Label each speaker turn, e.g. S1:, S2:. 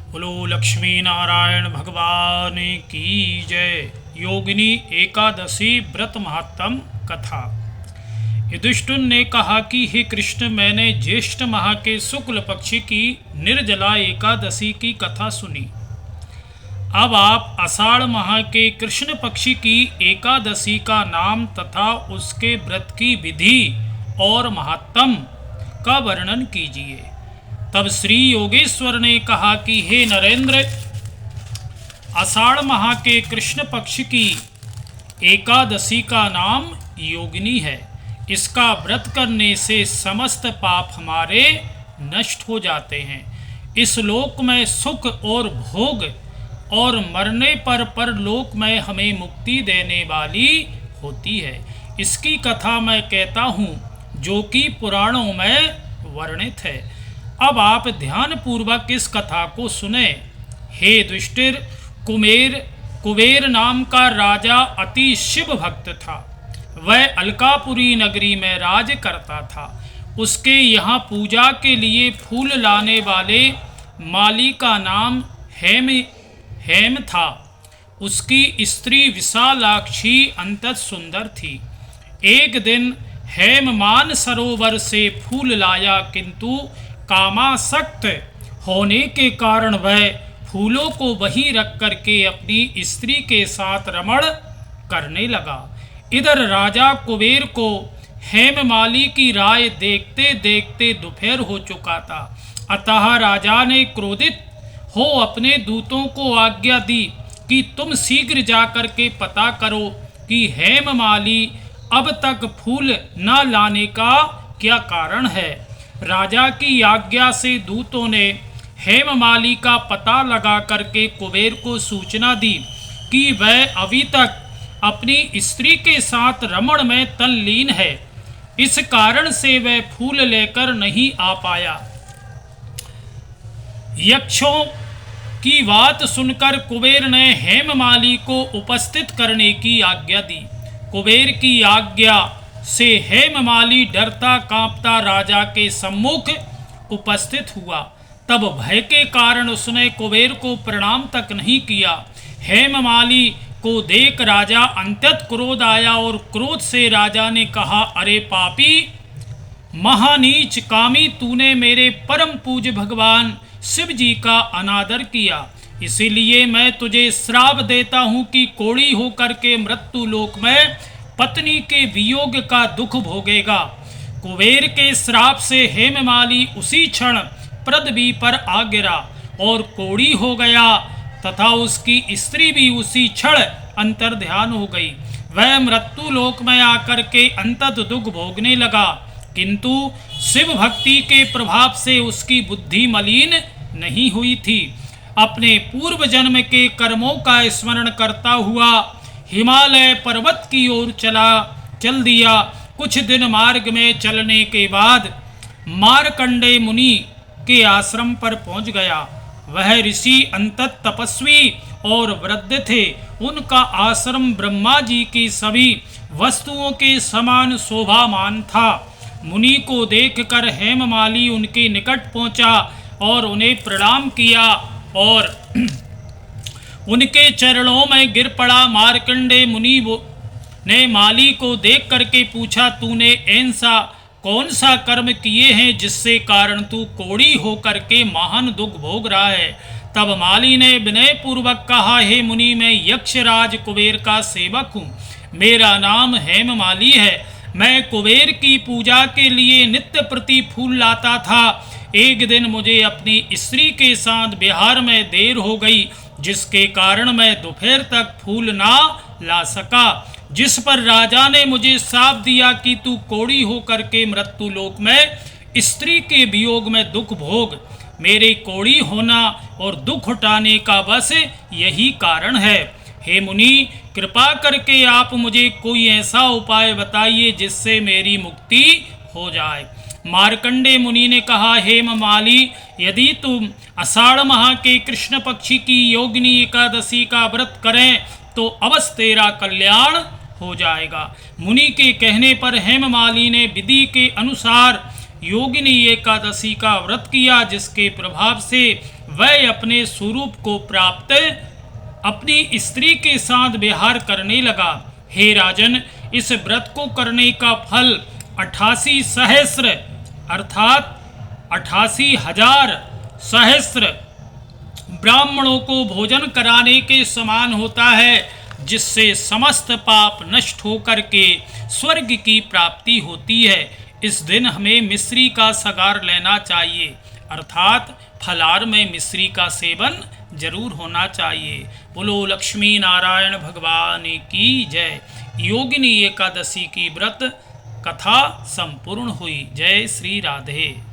S1: बोलो लक्ष्मी नारायण भगवान की जय। योगिनी एकादशी व्रत महात्म कथा। युधिष्ठिर ने कहा कि हे कृष्ण, मैंने ज्येष्ठ माह के शुक्ल पक्ष की निर्जला एकादशी की कथा सुनी। अब आप आषाढ़ माह के कृष्ण पक्ष की एकादशी का नाम तथा उसके व्रत की विधि और महात्म का वर्णन कीजिए। तब श्री योगेश्वर ने कहा कि हे नरेंद्र, आषाढ़ माह के कृष्ण पक्ष की एकादशी का नाम योगिनी है। इसका व्रत करने से समस्त पाप हमारे नष्ट हो जाते हैं। इस लोक में सुख और भोग और मरने पर परलोक में हमें मुक्ति देने वाली होती है। इसकी कथा मैं कहता हूँ, जो कि पुराणों में वर्णित है। अब आप ध्यान पूर्वक इस कथा को सुने। हे युधिष्ठिर, कुबेर नाम का राजा अति शिव भक्त था। वह अलकापुरी नगरी में राज करता था। उसके यहाँ पूजा के लिए फूल लाने वाले माली का नाम हेम था। उसकी स्त्री विशालाक्षी अत्यंत सुंदर थी। एक दिन हेम मान सरोवर से फूल लाया, किंतु कामासक्त होने के कारण वह फूलों को वहीं रख करके अपनी स्त्री के साथ रमण करने लगा। इधर राजा कुबेर को हेममाली की राय देखते देखते दोपहर हो चुका था। अतः राजा ने क्रोधित हो अपने दूतों को आज्ञा दी कि तुम शीघ्र जाकर के पता करो कि हेममाली अब तक फूल न लाने का क्या कारण है। राजा की आज्ञा से दूतों ने हेममाली का पता लगा करके कुबेर को सूचना दी कि वह अभी तक अपनी स्त्री के साथ रमण में तल्लीन है। इस कारण से वह फूल लेकर नहीं आ पाया। यक्षों की बात सुनकर कुबेर ने हेममाली को उपस्थित करने की आज्ञा दी। कुबेर की आज्ञा से हेममाली डरता कांपता राजा के सम्मुख उपस्थित हुआ। तब भय के कारण उसने कुबेर को प्रणाम तक नहीं किया। हेममाली को देख राजा अत्यंत क्रोध आया और क्रोध से राजा ने कहा, अरे पापी महानीच कामी, तूने मेरे परम पूज्य भगवान शिव जी का अनादर किया। इसीलिए मैं तुझे श्राप देता हूँ कि कोढ़ी होकर के मृत्यु लोक में पत्नी के वियोग का दुख भोगेगा। कुबेर के श्राप से हेममाली उसी क्षण पृथ्वी पर आ गिरा और कोढ़ी हो गया तथा उसकी स्त्री भी उसी क्षण अंतर्ध्यान हो गई। वह मृत्यु लोक में आकर के अंतत दुख भोगने लगा, किंतु शिव भक्ति के प्रभाव से उसकी बुद्धि मलिन नहीं हुई थी। अपने पूर्व जन्म के कर्मों का स्मरण करता हुआ हिमालय पर्वत की ओर चल दिया। कुछ दिन मार्ग में चलने के बाद मार्कंडेय मुनि के आश्रम पर पहुंच गया। वह ऋषि अत्यंत तपस्वी और वृद्ध थे। उनका आश्रम ब्रह्मा जी की सभी वस्तुओं के समान शोभामान था। मुनि को देखकर हेममाली उनके निकट पहुंचा और उन्हें प्रणाम किया और उनके चरणों में गिर पड़ा। मार्कंडेय मुनि ने माली को देख करके पूछा, तूने ऐसा कौन सा कर्म किए हैं जिससे कारण तू कोढ़ी होकर के महान दुख भोग रहा है। तब माली ने विनय पूर्वक कहा, हे मुनि, मैं यक्षराज कुबेर का सेवक हूँ। मेरा नाम हेममाली है। मैं कुबेर की पूजा के लिए नित्य प्रति फूल लाता था। एक दिन मुझे अपनी स्त्री के साथ विहार में देर हो गई, जिसके कारण मैं दोपहर तक फूल ना ला सका। जिस पर राजा ने मुझे श्राप दिया कि तू कोढ़ी होकर के मृत्यु लोक में स्त्री के वियोग में दुख भोग। मेरे कोढ़ी होना और दुख उठाने का बस यही कारण है। हे मुनि, कृपा करके आप मुझे कोई ऐसा उपाय बताइए जिससे मेरी मुक्ति हो जाए। मार्कंडेय मुनि ने कहा, हेममाली, यदि तुम आषाढ़ माह के कृष्ण पक्षी की योगिनी एकादशी का व्रत करें तो अवश्य तेरा कल्याण हो जाएगा। मुनि के कहने पर हेममाली ने विधि के अनुसार योगिनी एकादशी का व्रत किया, जिसके प्रभाव से वह अपने स्वरूप को प्राप्त अपनी स्त्री के साथ विहार करने लगा। हे राजन, इस व्रत को करने का फल 88 सहस्र अर्थात 88,000 सहस्र ब्राह्मणों को भोजन कराने के समान होता है, जिससे समस्त पाप नष्ट होकर के स्वर्ग की प्राप्ति होती है। इस दिन हमें मिश्री का सगार लेना चाहिए, अर्थात फलाहार में मिश्री का सेवन जरूर होना चाहिए। बोलो लक्ष्मी नारायण भगवान की जय। योगिनी एकादशी की व्रत कथा संपूर्ण हुई। जय श्री राधे।